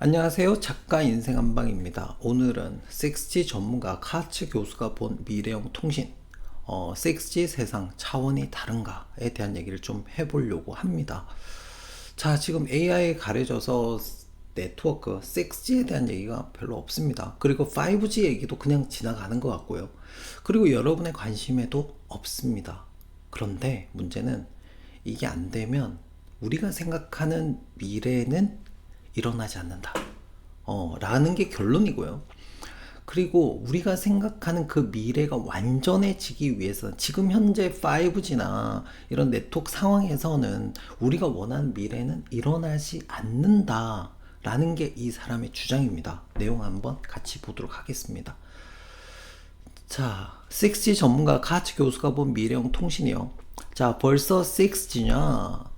안녕하세요. 작가 인생한방입니다. 오늘은 6G 전문가 카츠 교수가 본 미래형 통신, 6G 세상 차원이 다른가에 대한 얘기를 좀 해보려고 합니다. 자, 지금 AI에 가려져서 네트워크 6G에 대한 얘기가 별로 없습니다. 그리고 5G 얘기도 그냥 지나가는 것 같고요. 그리고 여러분의 관심에도 없습니다. 그런데 문제는 이게 안 되면 우리가 생각하는 미래는 일어나지 않는다. 라는 게 결론이고요. 그리고 우리가 생각하는 그 미래가 완전해지기 위해서는 지금 현재 5G나 이런 네트워크 상황에서는 우리가 원하는 미래는 일어나지 않는다. 라는 게 이 사람의 주장입니다. 내용 한번 같이 보도록 하겠습니다. 자, 6G 전문가 카츠 교수가 본 미래형 통신이요. 자, 벌써 6G냐?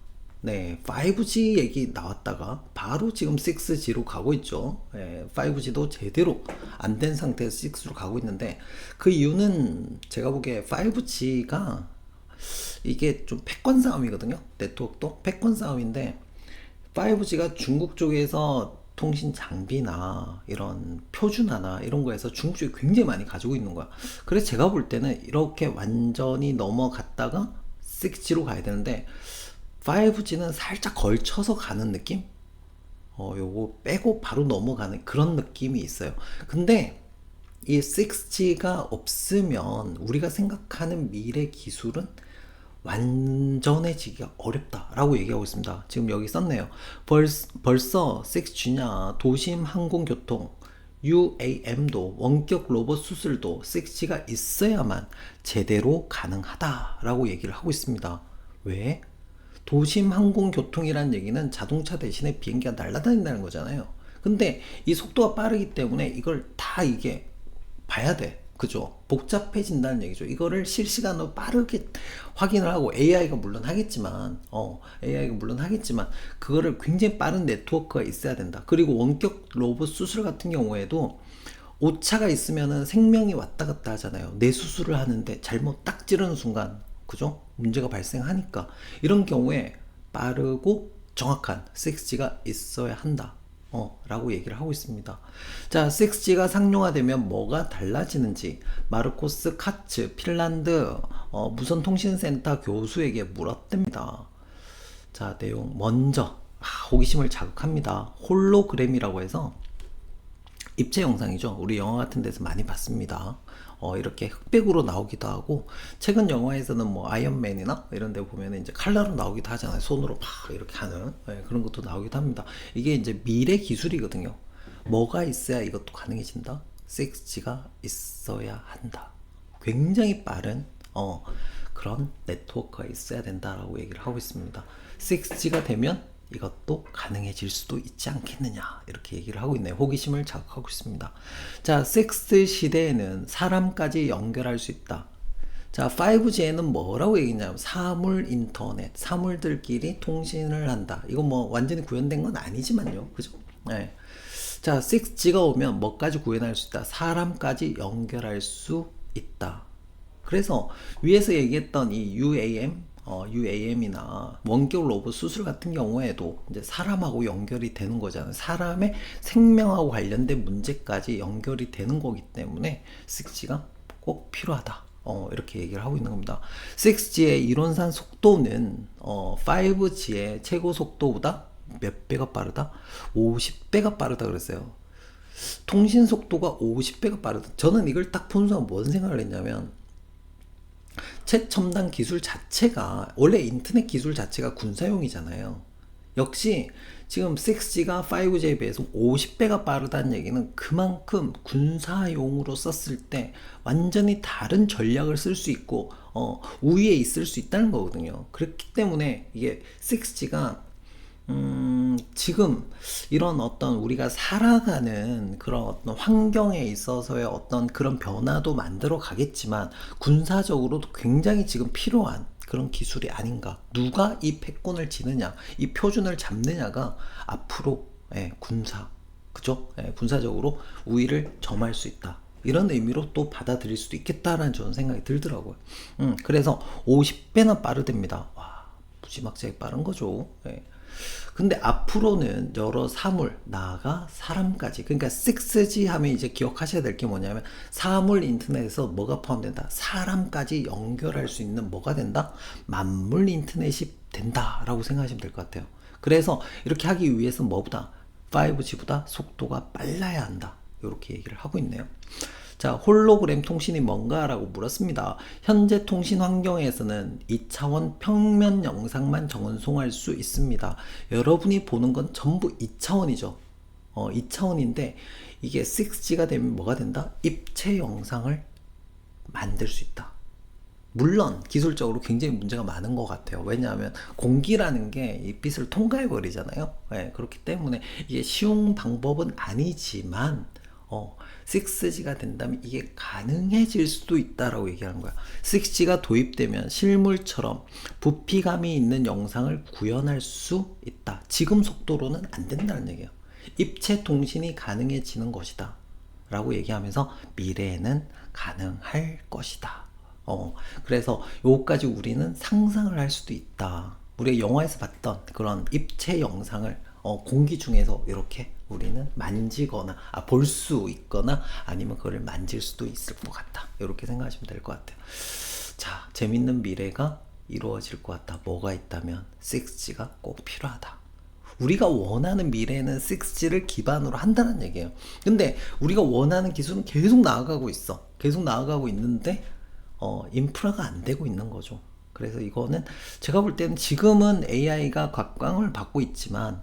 네, 5G 얘기 나왔다가 바로 지금 6G로 가고 있죠. 5G도 제대로 안 된 상태에서 6로 가고 있는데 그 이유는 제가 보기에 5G가 이게 좀 패권 싸움이거든요. 네트워크도 패권 싸움인데 5G가 중국 쪽에서 통신 장비나 이런 표준화나 이런 거에서 중국 쪽이 굉장히 많이 가지고 있는 거야. 그래서 제가 볼 때는 이렇게 완전히 넘어갔다가 6G로 가야 되는데 5G는 살짝 걸쳐서 가는 느낌? 요거 빼고 바로 넘어가는 그런 느낌이 있어요. 근데 이 6G가 없으면 우리가 생각하는 미래 기술은 완전해지기가 어렵다라고 얘기하고 있습니다. 지금 여기 썼네요. 벌써 6G냐, 도심 항공교통, UAM도, 원격 로봇 수술도 6G가 있어야만 제대로 가능하다라고 얘기를 하고 있습니다. 왜? 도심 항공교통이란 얘기는 자동차 대신에 비행기가 날아다닌다는 거잖아요. 근데 이 속도가 빠르기 때문에 이걸 다 이게 봐야 돼. 그죠? 복잡해진다는 얘기죠. 이거를 실시간으로 빠르게 확인을 하고 AI가 물론 하겠지만, 그거를 굉장히 빠른 네트워크가 있어야 된다. 그리고 원격 로봇 수술 같은 경우에도 오차가 있으면은 생명이 왔다 갔다 하잖아요. 뇌 수술을 하는데 잘못 딱 찌르는 순간, 그죠? 문제가 발생하니까 이런 경우에 빠르고 정확한 6G가 있어야 한다. 라고 얘기를 하고 있습니다. 자, 6G가 상용화되면 뭐가 달라지는지 마르코스 카츠 핀란드 무선통신센터 교수에게 물었답니다. 자, 내용 먼저 호기심을 자극합니다. 홀로그램이라고 해서 입체 영상이죠. 우리 영화 같은 데서 많이 봤습니다. 이렇게 흑백으로 나오기도 하고, 최근 영화에서는 뭐 아이언맨이나 이런 데 보면 이제 칼라로 나오기도 하잖아요. 손으로 막 이렇게 하는 그런 것도 나오기도 합니다. 이게 이제 미래 기술이거든요. 뭐가 있어야 이것도 가능해진다? 6G가 있어야 한다. 굉장히 빠른 그런 네트워크가 있어야 된다라고 얘기를 하고 있습니다. 6G가 되면 이것도 가능해질 수도 있지 않겠느냐 이렇게 얘기를 하고 있네요. 호기심을 자극하고 있습니다. 자, 6 시대에는 사람까지 연결할 수 있다. 자, 5G에는 뭐라고 얘기했냐면 사물 인터넷, 사물들끼리 통신을 한다. 이거 뭐 완전히 구현된 건 아니지만요. 그죠? 네. 자, 6G가 오면 뭐까지 구현할 수 있다? 사람까지 연결할 수 있다. 그래서 위에서 얘기했던 이 UAM이나 원격 로봇 수술 같은 경우에도 이제 사람하고 연결이 되는 거잖아요. 사람의 생명하고 관련된 문제까지 연결이 되는 거기 때문에 6G가 꼭 필요하다. 이렇게 얘기를 하고 있는 겁니다. 6G의 이론상 속도는 5G의 최고 속도보다 몇 배가 빠르다? 50배가 빠르다 그랬어요. 통신 속도가 50배가 빠르다. 저는 이걸 딱 본 순간 뭔 생각을 했냐면 최첨단 기술 자체가 원래 인터넷 기술 자체가 군사용이잖아요. 역시 지금 6G가 5G에 비해서 50배가 빠르다는 얘기는 그만큼 군사용으로 썼을 때 완전히 다른 전략을 쓸 수 있고 우위에 있을 수 있다는 거거든요. 그렇기 때문에 이게 6G가 지금 이런 어떤 우리가 살아가는 그런 어떤 환경에 있어서의 어떤 그런 변화도 만들어 가겠지만 군사적으로도 굉장히 지금 필요한 그런 기술이 아닌가. 누가 이 패권을 지느냐, 이 표준을 잡느냐가 앞으로 군사, 그죠? 군사적으로 우위를 점할 수 있다. 이런 의미로 또 받아들일 수도 있겠다라는 저는 생각이 들더라고요. 그래서 50배나 빠르답니다. 와, 무지막지하게 빠른 거죠. 근데 앞으로는 여러 사물, 나아가 사람까지. 그러니까 6G 하면 이제 기억하셔야 될 게 뭐냐면 사물 인터넷에서 뭐가 포함된다? 사람까지 연결할 수 있는 뭐가 된다? 만물 인터넷이 된다라고 생각하시면 될 것 같아요. 그래서 이렇게 하기 위해서 뭐보다 5G보다 속도가 빨라야 한다. 이렇게 얘기를 하고 있네요. 자, 홀로그램 통신이 뭔가라고 물었습니다. 현재 통신 환경에서는 2차원 평면 영상만 전송할 수 있습니다. 여러분이 보는 건 전부 2차원이죠. 2차원인데 이게 6G가 되면 뭐가 된다? 입체 영상을 만들 수 있다. 물론 기술적으로 굉장히 문제가 많은 것 같아요. 왜냐하면 공기라는 게 이 빛을 통과해 버리잖아요. 네, 그렇기 때문에 이게 쉬운 방법은 아니지만 6G가 된다면 이게 가능해질 수도 있다라고 얘기하는 거야. 6G가 도입되면 실물처럼 부피감이 있는 영상을 구현할 수 있다. 지금 속도로는 안 된다는 얘기예요. 입체 통신이 가능해지는 것이다 라고 얘기하면서 미래에는 가능할 것이다. 그래서 요까지 우리는 상상을 할 수도 있다. 우리가 영화에서 봤던 그런 입체 영상을 공기 중에서 이렇게 우리는 만지거나 볼 수 있거나 아니면 그걸 만질 수도 있을 것 같다. 이렇게 생각하시면 될 것 같아요. 자, 재밌는 미래가 이루어질 것 같다. 뭐가 있다면 6G가 꼭 필요하다. 우리가 원하는 미래는 6G를 기반으로 한다는 얘기예요. 근데 우리가 원하는 기술은 계속 나아가고 있어. 계속 나아가고 있는데 인프라가 안 되고 있는 거죠. 그래서 이거는 제가 볼 때는 지금은 AI가 각광을 받고 있지만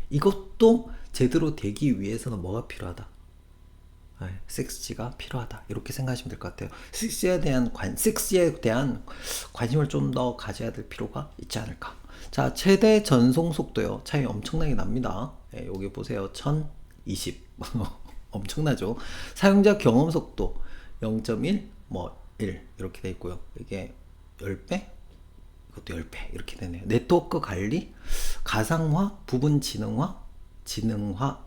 이것도 제대로 되기 위해서는 뭐가 필요하다? 6G가 필요하다. 이렇게 생각하시면 될 것 같아요. 6G에 대한 관심을 좀 더 가져야 될 필요가 있지 않을까. 자, 최대 전송 속도요. 차이 엄청나게 납니다. 여기 보세요. 1020. 엄청나죠? 사용자 경험 속도 0.1, 1 이렇게 돼 있고요. 이게 10배? 이것도 10배 이렇게 되네요. 네트워크 관리, 가상화, 부분 지능화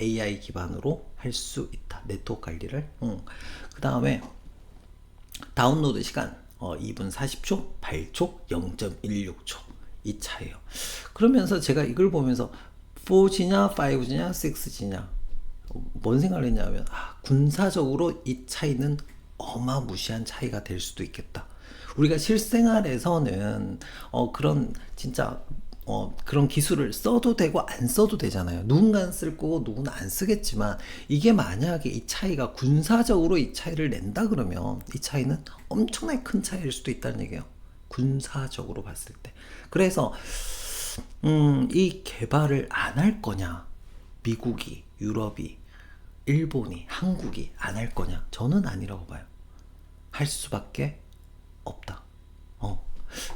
AI 기반으로 할 수 있다. 네트워크 관리를. 그 다음에 다운로드 시간 2분 40초, 8초, 0.16초 이 차이에요. 그러면서 제가 이걸 보면서 4G냐, 5G냐, 6G냐 뭔 생각을 했냐면 군사적으로 이 차이는 어마무시한 차이가 될 수도 있겠다. 우리가 실생활에서는 그런 진짜 그런 기술을 써도 되고 안 써도 되잖아요. 누군가는 쓸 거고 누구는 안 쓰겠지만 이게 만약에 이 차이가 군사적으로 이 차이를 낸다 그러면 이 차이는 엄청나게 큰 차이일 수도 있다는 얘기예요. 군사적으로 봤을 때. 그래서 이 개발을 안 할 거냐, 미국이, 유럽이, 일본이, 한국이 안 할 거냐? 저는 아니라고 봐요. 할 수밖에 없다.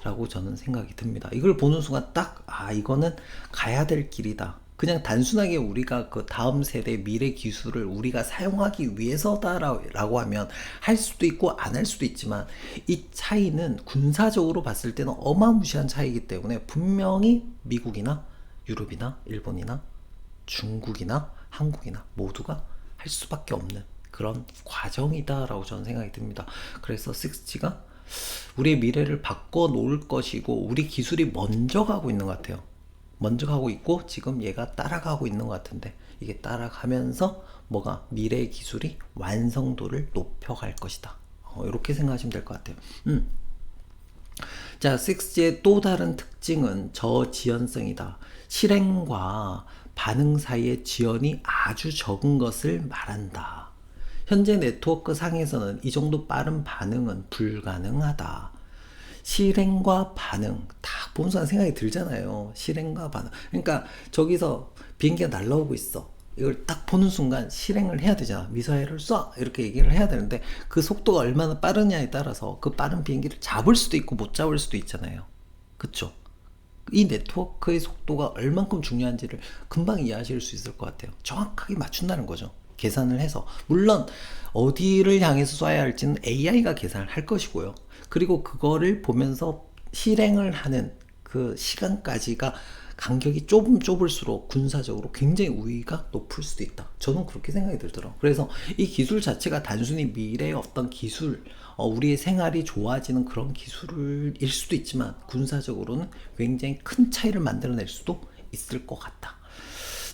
라고 저는 생각이 듭니다. 이걸 보는 순간 딱 이거는 가야 될 길이다. 그냥 단순하게 우리가 그 다음 세대 미래 기술을 우리가 사용하기 위해서다라고 하면 할 수도 있고 안 할 수도 있지만 이 차이는 군사적으로 봤을 때는 어마무시한 차이이기 때문에 분명히 미국이나 유럽이나 일본이나 중국이나 한국이나 모두가 할 수밖에 없는 그런 과정이다라고 저는 생각이 듭니다. 그래서 6G가 우리의 미래를 바꿔 놓을 것이고 우리 기술이 먼저 가고 있는 것 같아요. 먼저 가고 있고 지금 얘가 따라가고 있는 것 같은데 이게 따라가면서 뭐가 미래의 기술이 완성도를 높여갈 것이다. 이렇게 생각하시면 될 것 같아요. 자, 6G의 또 다른 특징은 저지연성이다. 실행과 반응 사이의 지연이 아주 적은 것을 말한다. 현재 네트워크 상에서는 이 정도 빠른 반응은 불가능하다. 실행과 반응 딱 보는 순간 생각이 들잖아요. 실행과 반응. 그러니까 저기서 비행기가 날라오고 있어. 이걸 딱 보는 순간 실행을 해야 되잖아. 미사일을 쏴 이렇게 얘기를 해야 되는데 그 속도가 얼마나 빠르냐에 따라서 그 빠른 비행기를 잡을 수도 있고 못 잡을 수도 있잖아요. 그쵸? 이 네트워크의 속도가 얼만큼 중요한지를 금방 이해하실 수 있을 것 같아요. 정확하게 맞춘다는 거죠. 계산을 해서. 물론 어디를 향해서 쏴야 할지는 AI가 계산을 할 것이고요. 그리고 그거를 보면서 실행을 하는 그 시간까지가 간격이 좁을수록 군사적으로 굉장히 우위가 높을 수도 있다. 저는 그렇게 생각이 들더라고요. 그래서 이 기술 자체가 단순히 미래의 어떤 기술, 우리의 생활이 좋아지는 그런 기술일 수도 있지만 군사적으로는 굉장히 큰 차이를 만들어낼 수도 있을 것 같다.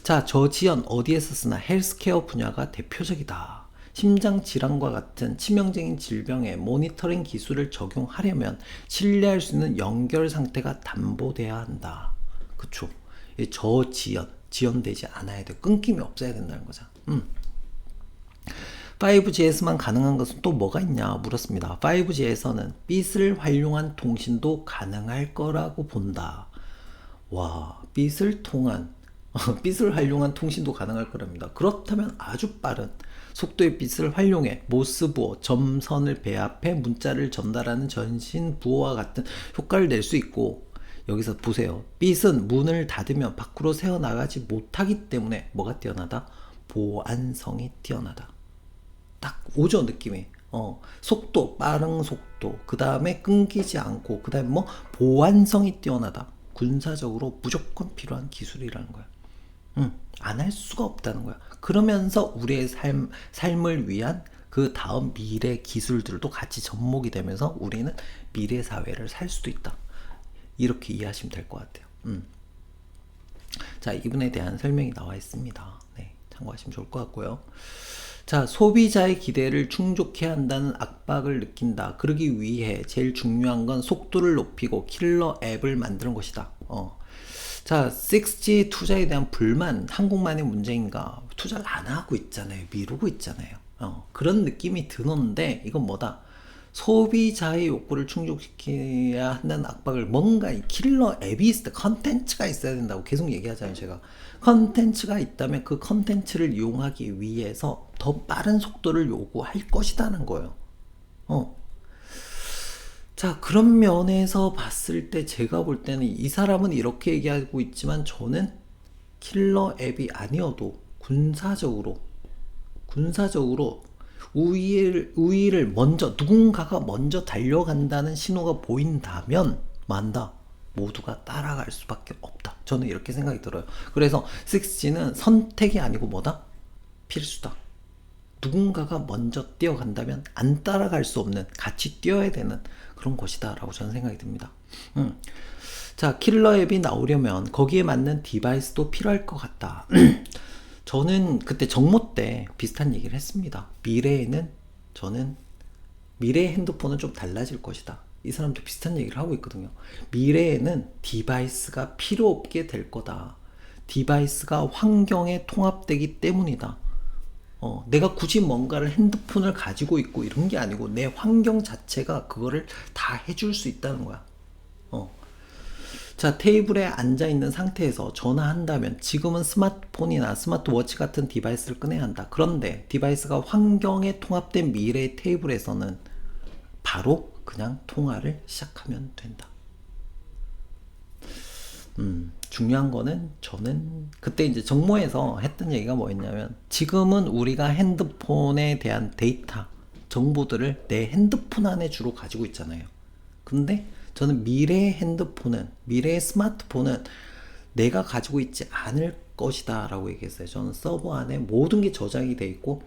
자, 저 지연 어디에서 쓰나? 헬스케어 분야가 대표적이다. 심장 질환과 같은 치명적인 질병에 모니터링 기술을 적용하려면 신뢰할 수 있는 연결 상태가 담보돼야 한다. 그쵸? 저 지연되지 않아야 돼. 끊김이 없어야 된다는 거죠. 5G에서만 가능한 것은 또 뭐가 있냐 물었습니다. 5G에서는 빛을 활용한 통신도 가능할 거라고 본다. 와, 빛을 활용한 통신도 가능할 거랍니다. 그렇다면 아주 빠른 속도의 빛을 활용해 모스부호, 점선을 배합해 문자를 전달하는 전신부호와 같은 효과를 낼 수 있고, 여기서 보세요. 빛은 문을 닫으면 밖으로 새어나가지 못하기 때문에 뭐가 뛰어나다? 보안성이 뛰어나다. 딱 오죠, 느낌이. 속도, 빠른 속도, 그 다음에 끊기지 않고, 그 다음에 뭐 보안성이 뛰어나다. 군사적으로 무조건 필요한 기술이라는 거야. 안 할 수가 없다는 거야. 그러면서 우리의 삶을 위한 그 다음 미래 기술들도 같이 접목이 되면서 우리는 미래 사회를 살 수도 있다. 이렇게 이해하시면 될 것 같아요. 자, 이분에 대한 설명이 나와 있습니다. 네, 참고하시면 좋을 것 같고요. 자, 소비자의 기대를 충족해야 한다는 압박을 느낀다. 그러기 위해 제일 중요한 건 속도를 높이고 킬러 앱을 만드는 것이다. 자, 6G 투자에 대한 불만, 한국만의 문제인가? 투자를 안 하고 있잖아요. 미루고 있잖아요. 그런 느낌이 드는데, 이건 뭐다? 소비자의 욕구를 충족시켜야 한다는 압박을, 뭔가 이 킬러 앱이 있을 때 컨텐츠가 있어야 된다고 계속 얘기하잖아요. 제가 컨텐츠가 있다면 그 컨텐츠를 이용하기 위해서 더 빠른 속도를 요구할 것이라는 거예요. 자, 그런 면에서 봤을 때 제가 볼 때는 이 사람은 이렇게 얘기하고 있지만 저는 킬러 앱이 아니어도 군사적으로 우위를 먼저, 누군가가 먼저 달려간다는 신호가 보인다면 만다, 모두가 따라갈 수밖에 없다. 저는 이렇게 생각이 들어요. 그래서 6G는 선택이 아니고 뭐다? 필수다. 누군가가 먼저 뛰어간다면 안 따라갈 수 없는, 같이 뛰어야 되는 그런 것이다 라고 저는 생각이 듭니다. 자, 킬러 앱이 나오려면 거기에 맞는 디바이스도 필요할 것 같다. 저는 그때 정모 때 비슷한 얘기를 했습니다. 미래의 핸드폰은 좀 달라질 것이다. 이 사람도 비슷한 얘기를 하고 있거든요. 미래에는 디바이스가 필요 없게 될 거다. 디바이스가 환경에 통합되기 때문이다. 내가 굳이 뭔가를 핸드폰을 가지고 있고 이런 게 아니고 내 환경 자체가 그거를 다 해줄 수 있다는 거야. 자, 테이블에 앉아 있는 상태에서 전화한다면 지금은 스마트폰이나 스마트워치 같은 디바이스를 꺼내야 한다. 그런데 디바이스가 환경에 통합된 미래의 테이블에서는 바로 그냥 통화를 시작하면 된다. 중요한 거는 저는 그때 이제 정모에서 했던 얘기가 뭐였냐면, 지금은 우리가 핸드폰에 대한 데이터, 정보들을 내 핸드폰 안에 주로 가지고 있잖아요. 근데 저는 미래의 스마트폰은 내가 가지고 있지 않을 것이다 라고 얘기했어요. 저는 서버 안에 모든 게 저장이 돼 있고,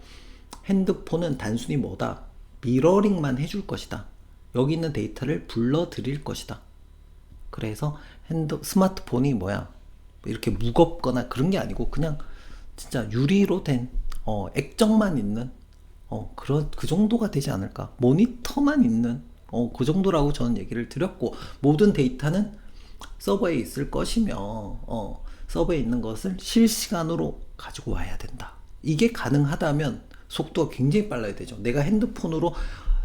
핸드폰은 단순히 뭐다? 미러링만 해줄 것이다. 여기 있는 데이터를 불러들일 것이다. 그래서 스마트폰이 뭐야? 이렇게 무겁거나 그런 게 아니고 그냥 진짜 유리로 된 액정만 있는 그 정도가 되지 않을까? 모니터만 있는 그 정도라고 저는 얘기를 드렸고, 모든 데이터는 서버에 있을 것이며 서버에 있는 것을 실시간으로 가지고 와야 된다. 이게 가능하다면 속도가 굉장히 빨라야 되죠. 내가 핸드폰으로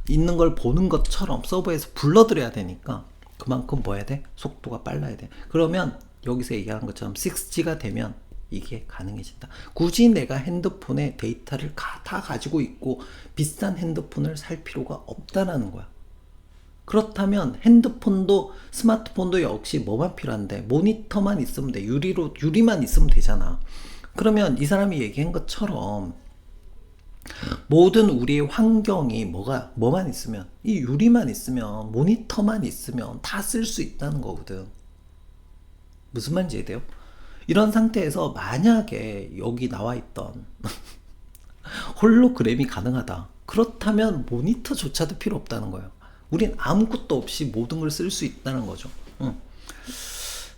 있는 걸 보는 것처럼 서버에서 불러들여야 되니까 그만큼 뭐 해야 돼? 속도가 빨라야 돼. 그러면 여기서 얘기한 것처럼 6G가 되면 이게 가능해진다. 굳이 내가 핸드폰에 데이터를 다 가지고 있고 비싼 핸드폰을 살 필요가 없다라는 거야. 그렇다면 스마트폰도 역시 뭐만 필요한데? 모니터만 있으면 돼. 유리만 있으면 되잖아. 그러면 이 사람이 얘기한 것처럼 모든 우리의 환경이 뭐만 있으면, 이 유리만 있으면, 모니터만 있으면 다 쓸 수 있다는 거거든. 무슨 말인지 이해돼요? 이런 상태에서 만약에 여기 나와 있던 홀로그램이 가능하다. 그렇다면 모니터조차도 필요 없다는 거예요. 우린 아무것도 없이 모든 걸 쓸 수 있다는 거죠.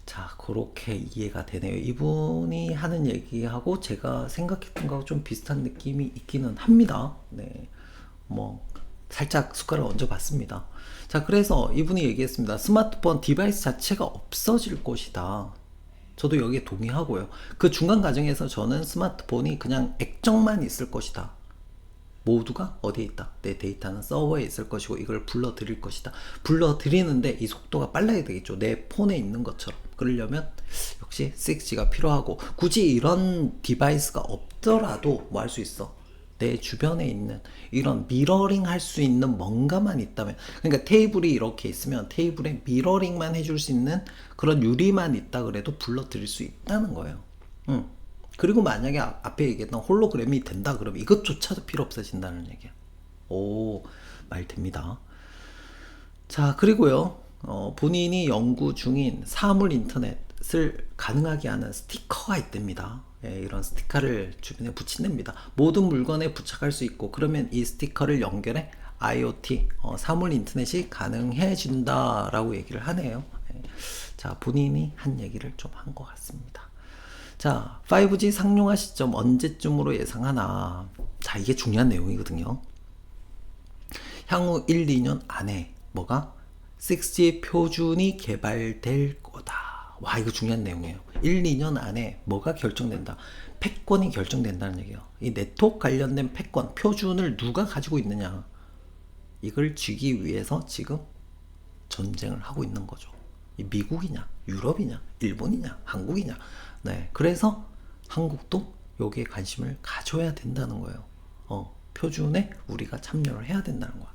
자, 그렇게 이해가 되네요. 이분이 하는 얘기하고 제가 생각했던 거하고 좀 비슷한 느낌이 있기는 합니다. 네. 뭐, 살짝 숟가락을 얹어 봤습니다. 자, 그래서 이분이 얘기했습니다. 스마트폰 디바이스 자체가 없어질 것이다. 저도 여기에 동의하고요. 그 중간 과정에서 저는 스마트폰이 그냥 액정만 있을 것이다. 모두가 어디에 있다? 내 데이터는 서버에 있을 것이고 이걸 불러들일 것이다. 불러들이는데 이 속도가 빨라야 되겠죠. 내 폰에 있는 것처럼. 그러려면 역시 6G가 필요하고 굳이 이런 디바이스가 없더라도 뭐 할 수 있어? 내 주변에 있는 이런 미러링 할 수 있는 뭔가만 있다면, 그러니까 테이블이 이렇게 있으면 테이블에 미러링만 해줄 수 있는 그런 유리만 있다 그래도 불러들일 수 있다는 거예요. 그리고 만약에 앞에 얘기했던 홀로그램이 된다 그러면 이것조차도 필요 없어진다는 얘기야. 오, 말 됩니다. 자, 그리고요, 본인이 연구 중인 사물 인터넷을 가능하게 하는 스티커가 있답니다. 예, 이런 스티커를 주변에 붙인답니다. 모든 물건에 부착할 수 있고, 그러면 이 스티커를 연결해 IoT, 사물 인터넷이 가능해진다라고 얘기를 하네요. 예, 자, 본인이 한 얘기를 좀 한 것 같습니다. 자, 5G 상용화 시점 언제쯤으로 예상하나. 자, 이게 중요한 내용이거든요. 향후 1, 2년 안에 뭐가? 6G 표준이 개발될 거다. 와, 이거 중요한 내용이에요. 1, 2년 안에 뭐가 결정된다? 패권이 결정된다는 얘기예요. 이 네트워크 관련된 패권, 표준을 누가 가지고 있느냐? 이걸 쥐기 위해서 지금 전쟁을 하고 있는 거죠. 미국이냐, 유럽이냐, 일본이냐, 한국이냐. 네, 그래서 한국도 여기에 관심을 가져야 된다는 거예요. 표준에 우리가 참여를 해야 된다는 거야.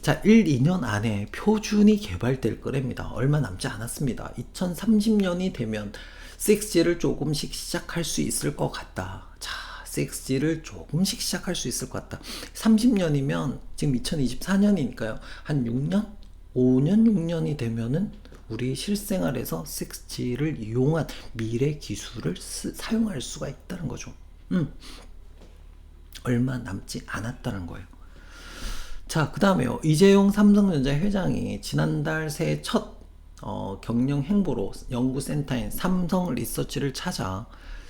자, 1, 2년 안에 표준이 개발될 거랍니다. 얼마 남지 않았습니다. 2030년이 되면 6G를 조금씩 시작할 수 있을 것 같다. 자, 6G를 조금씩 시작할 수 있을 것 같다. 30년이면 지금 2024년이니까요. 한 6년? 5년, 6년이 되면은 우리 실생활에서 6G를 이용한 미래 기술을 사용할 수가 있다는 거죠. 얼마 남지 않았다는 거예요. 자, 그 다음에요. 이재용 삼성전자 회장이 지난달 새해 첫 경영 행보로 연구센터인 삼성 리서치를 찾아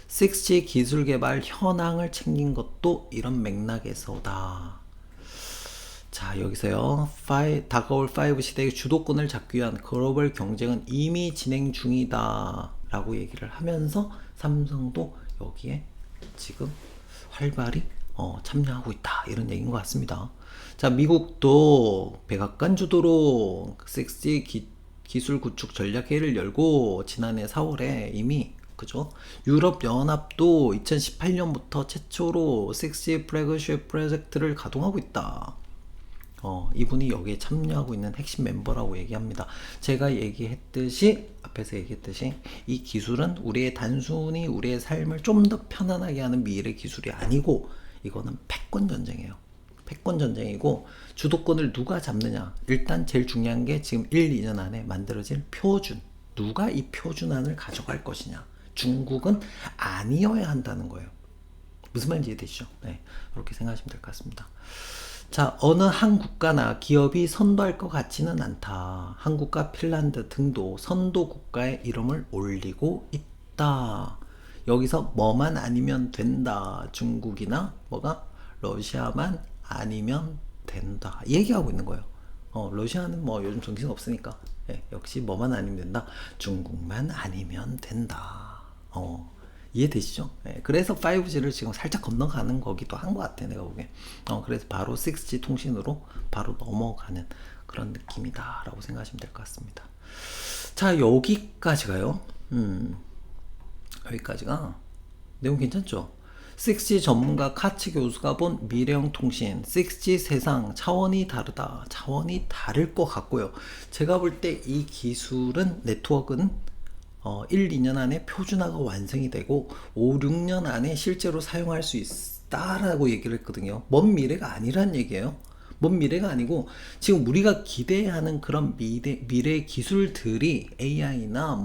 6G 기술 개발 현황을 챙긴 것도 이런 맥락에서다. 자, 여기서요. 다가올 5 시대의 주도권을 잡기 위한 글로벌 경쟁은 이미 진행 중이다 라고 얘기를 하면서 삼성도 여기에 지금 활발히 참여하고 있다, 이런 얘기인 것 같습니다. 자, 미국도 백악관 주도로 6G 기술 구축 전략회의를 열고 지난해 4월에 이미, 그죠? 유럽 연합도 2018년부터 최초로 6G 플래그십 프로젝트를 가동하고 있다. 이분이 여기에 참여하고 있는 핵심 멤버라고 얘기합니다. 제가 앞에서 얘기했듯이 이 기술은 단순히 우리의 삶을 좀 더 편안하게 하는 미래 기술이 아니고 이거는 패권 전쟁이에요. 패권 전쟁이고 주도권을 누가 잡느냐. 일단 제일 중요한 게 지금 1, 2년 안에 만들어질 표준. 누가 이 표준안을 가져갈 것이냐. 중국은 아니어야 한다는 거예요. 무슨 말인지 이해되시죠? 네, 그렇게 생각하시면 될 것 같습니다. 자, 어느 한 국가나 기업이 선도할 것 같지는 않다. 한국과 핀란드 등도 선도 국가의 이름을 올리고 있다. 여기서 뭐만 아니면 된다. 중국이나 러시아만 아니면 된다. 얘기하고 있는 거예요. 러시아는 뭐 요즘 정신 없으니까 역시 뭐만 아니면 된다. 중국만 아니면 된다. 이해되시죠? 그래서 5G를 지금 살짝 건너가는 거기도 한 것 같아, 내가 보기엔. 그래서 바로 6G 통신으로 바로 넘어가는 그런 느낌이다 라고 생각하시면 될 것 같습니다. 자, 여기까지가요. 여기까지가 내용 괜찮죠? 6G 전문가 카츠 교수가 본 미래형 통신, 6G 세상 차원이 다르다. 차원이 다를 것 같고요. 제가 볼 때 이 기술은, 네트워크는 1, 2년 안에 표준화가 완성이 되고 5, 6년 안에 실제로 사용할 수 있다라고 얘기를 했거든요. 먼 미래가 아니란 얘기예요. 먼 미래가 아니고 지금 우리가 기대하는 그런 미래 기술들이 AI나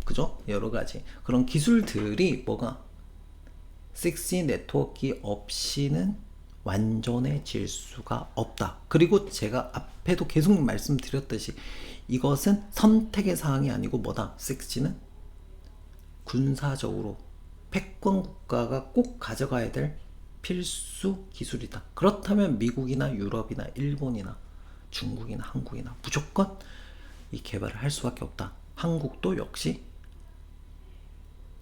그죠? 여러 가지 그런 기술들이 6G 네트워크 없이는 완전해질 수가 없다. 그리고 제가 앞에도 계속 말씀드렸듯이 이것은 선택의 사항이 아니고 뭐다? 6G는 군사적으로 패권 국가가 꼭 가져가야 될 필수 기술이다. 그렇다면 미국이나 유럽이나 일본이나 중국이나 한국이나 무조건 이 개발을 할 수밖에 없다. 한국도 역시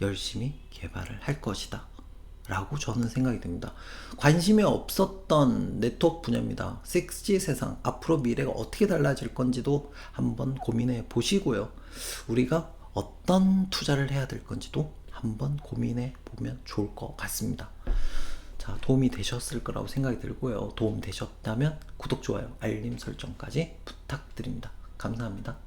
열심히 개발을 할 것이다 라고 저는 생각이 듭니다. 관심이 없었던 네트워크 분야입니다. 6G 세상 앞으로 미래가 어떻게 달라질 건지도 한번 고민해 보시고요. 우리가 어떤 투자를 해야 될 건지도 한번 고민해 보면 좋을 것 같습니다. 자, 도움이 되셨을 거라고 생각이 들고요. 도움 되셨다면 구독, 좋아요, 알림 설정까지 부탁드립니다. 감사합니다.